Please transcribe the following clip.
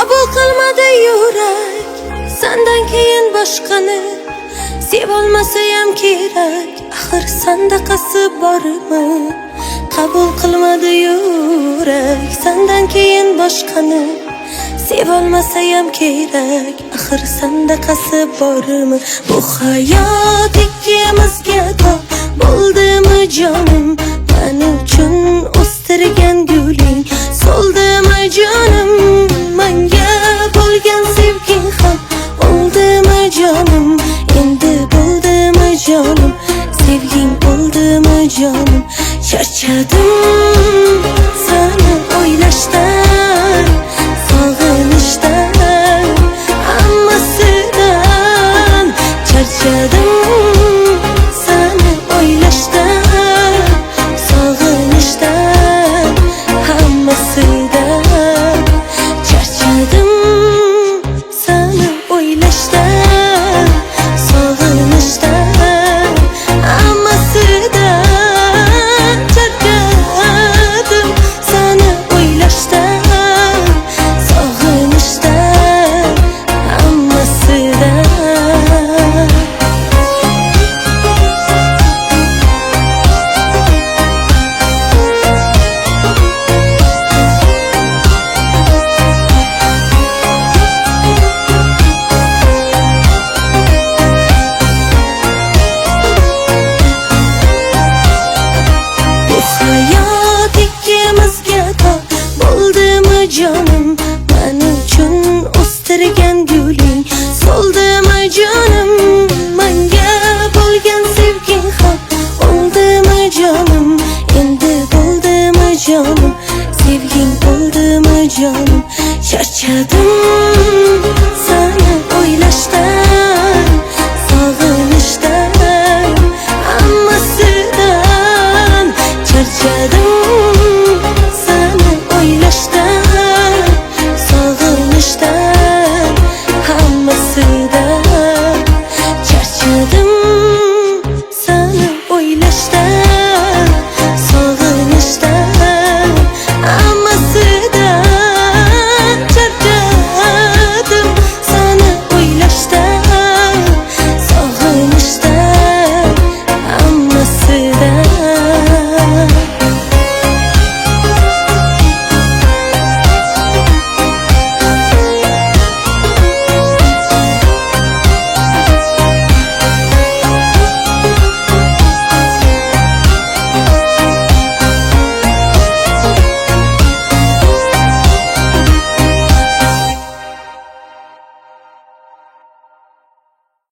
Qabul qilmadi yurak sendan keyin boshqani. Sevolmasayam kerak, axir sandaqasi bormi? Qabul qilmadi yurak sendan keyin boshqani. Sevolmasayam kerak, axir sandaqasi bormi? Bu hayot ikkimizga tor bo'ldimi jonim? Men uchun o'stirgan guling so'ldimi jonim? Menga bo'lgan sevging ham o'ldimi jonim? Endi bo'ldimi jonim? Sevging bo'ldimi jonim? Charchadim seni o'ylashdan, sog'inishdan, hammasidan charchadim.